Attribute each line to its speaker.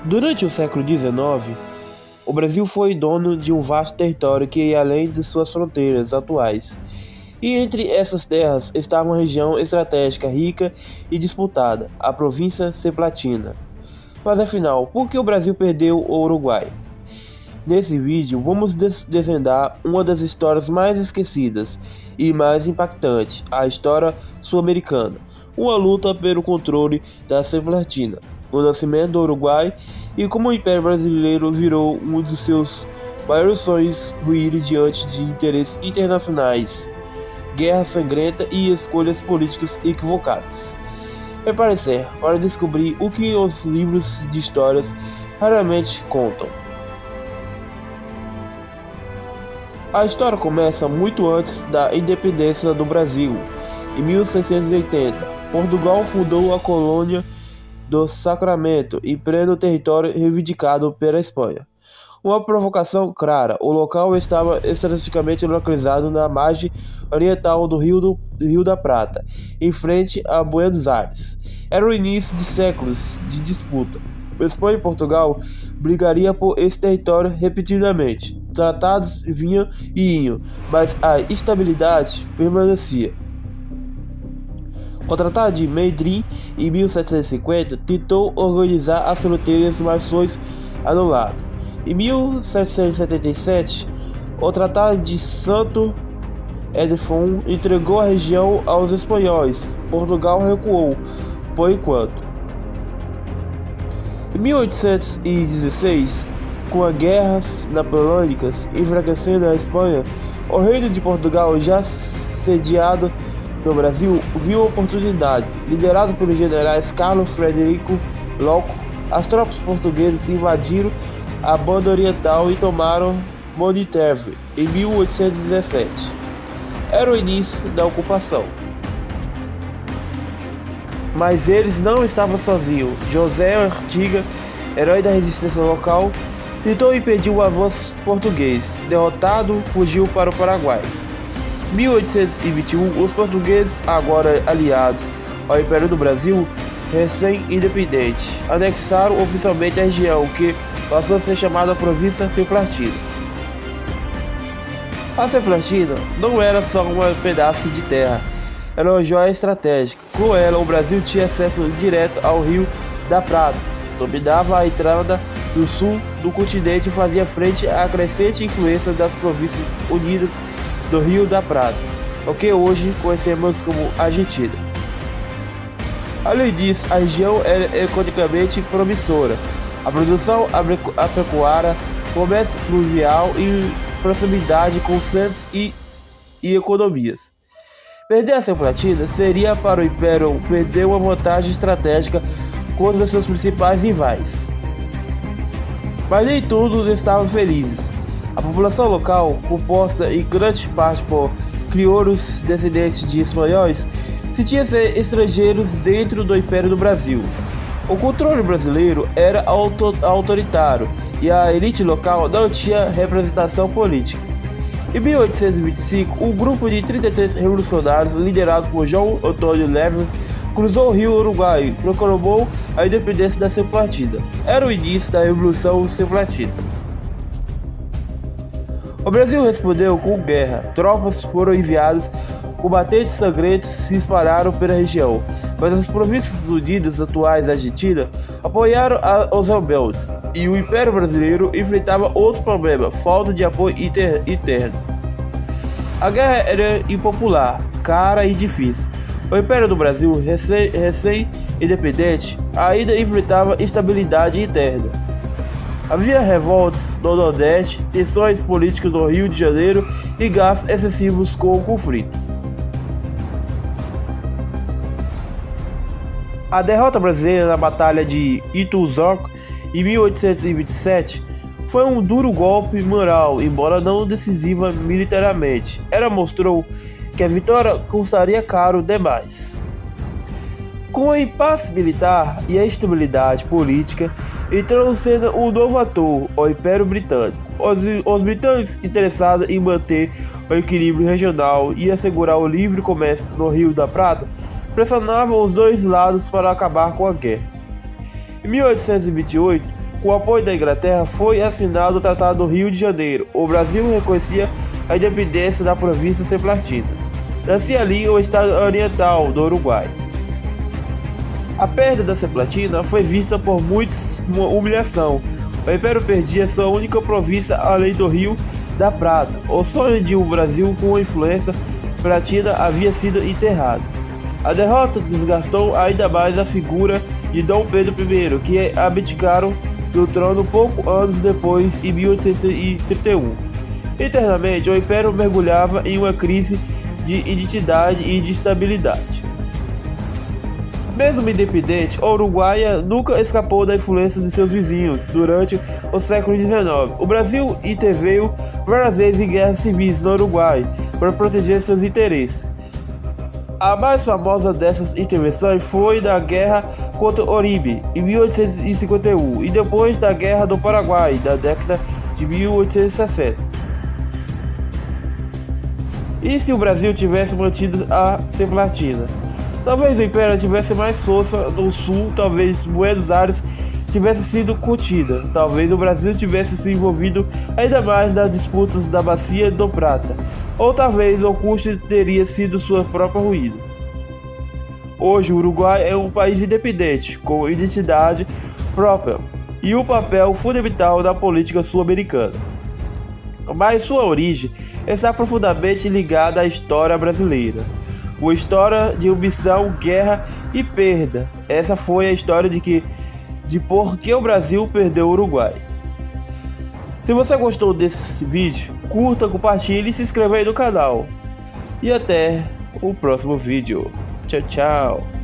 Speaker 1: Durante o século XIX, o Brasil foi dono de um vasto território que ia além de suas fronteiras atuais. E entre essas terras estava uma região estratégica rica e disputada, a província Seplatina. Mas afinal, por que o Brasil perdeu o Uruguai? Nesse vídeo, vamos desvendar uma das histórias mais esquecidas e mais impactantes, a história sul-americana, uma luta pelo controle da Seplatina, o nascimento do Uruguai e como o Império Brasileiro virou um dos seus maiores sonhos ruir diante de interesses internacionais, guerra sangrenta e escolhas políticas equivocadas. Prepare-se para descobrir o que os livros de histórias raramente contam. A história começa muito antes da independência do Brasil. Em 1680, Portugal fundou a colônia do Sacramento em pleno território reivindicado pela Espanha. Uma provocação clara, o local estava estrategicamente localizado na margem oriental do Rio da Prata, em frente a Buenos Aires. Era o início de séculos de disputa. Espanha e Portugal brigariam por esse território repetidamente. Tratados vinham e iam, mas a estabilidade permanecia. O Tratado de Madrid, em 1750, tentou organizar as fronteiras, mas foi anulado. Em 1777, o Tratado de Santo Ildefonso entregou a região aos espanhóis. Portugal recuou, por enquanto. Em 1816, com as guerras napoleônicas enfraquecendo a Espanha, o reino de Portugal, já sediado no Brasil, viu a oportunidade. Liderado pelos generais Carlos Frederico Loco, as tropas portuguesas invadiram a banda oriental e tomaram Monterrey em 1817. Era o início da ocupação. Mas eles não estavam sozinhos. José Artigas, herói da resistência local, tentou impedir o avanço português. Derrotado, fugiu para o Paraguai. Em 1821, os portugueses, agora aliados ao Império do Brasil, recém-independente, anexaram oficialmente a região, que passou a ser chamada Província Seplatina. A Seplatina não era só um pedaço de terra, era uma joia estratégica. Com ela, o Brasil tinha acesso direto ao Rio da Prata, dominava a entrada do sul do continente e fazia frente à crescente influência das Províncias Unidas do Rio da Prata, o que hoje conhecemos como Argentina. Além disso, a região era economicamente promissora. A produção agropecuária, comércio fluvial e proximidade com centros e economias. Perder a Seplatina seria para o Império perder uma vantagem estratégica contra seus principais rivais. Mas nem todos estavam felizes. A população local, composta em grande parte por crioulos descendentes de espanhóis, sentia-se estrangeiros dentro do Império do Brasil. O controle brasileiro era autoritário e a elite local não tinha representação política. Em 1825, um grupo de 33 revolucionários, liderado por João Antônio Levy, cruzou o rio Uruguai e proclamou a independência da Seplatina. Era o início da Revolução Seplatina. O Brasil respondeu com guerra. Tropas foram enviadas, combatentes sangrentos se espalharam pela região, mas as Províncias Unidas atuais da Argentina apoiaram os rebeldes, e o Império Brasileiro enfrentava outro problema: falta de apoio interno. A guerra era impopular, cara e difícil. O Império do Brasil, recém-independente, ainda enfrentava instabilidade interna. Havia revoltas no Nordeste, tensões políticas no Rio de Janeiro e gastos excessivos com o conflito. A derrota brasileira na Batalha de Ituzaingó em 1827 foi um duro golpe moral, embora não decisiva militarmente. Ela mostrou que a vitória custaria caro demais. Com a impasse militar e a instabilidade política, entrou em cena um novo ator, o Império Britânico. Os britânicos, interessados em manter o equilíbrio regional e assegurar o livre comércio no Rio da Prata, pressionavam os dois lados para acabar com a guerra. Em 1828, Com o apoio da Inglaterra, foi assinado o Tratado do Rio de Janeiro. O Brasil reconhecia a independência da província Semplatina. Nascia ali o estado oriental do Uruguai. A perda da Semplatina foi vista por muitos como humilhação. O Império perdia sua única província além do Rio da Prata. O sonho de um Brasil com influência platina havia sido enterrado. A derrota desgastou ainda mais a figura de Dom Pedro I, que abdicaram do trono poucos anos depois, em 1831. Internamente, o Império mergulhava em uma crise de identidade e de estabilidade. Mesmo independente, o Uruguai nunca escapou da influência de seus vizinhos durante o século XIX. O Brasil interveio várias vezes em guerras civis no Uruguai para proteger seus interesses. A mais famosa dessas intervenções foi da Guerra contra Oribe, em 1851, e depois da Guerra do Paraguai, da década de 1860. E se o Brasil tivesse mantido a Semplatina? Talvez o Império tivesse mais força no sul, talvez Buenos Aires tivesse sido contida, talvez o Brasil tivesse se envolvido ainda mais nas disputas da Bacia do Prata, ou talvez o custo teria sido sua própria ruína. Hoje o Uruguai é um país independente, com identidade própria e um papel fundamental na política sul-americana. Mas sua origem está profundamente ligada à história brasileira. Uma história de ambição, guerra e perda. Essa foi a história de por que o Brasil perdeu o Uruguai. Se você gostou desse vídeo, curta, compartilhe e se inscreva aí no canal. E até o próximo vídeo. Tchau, tchau.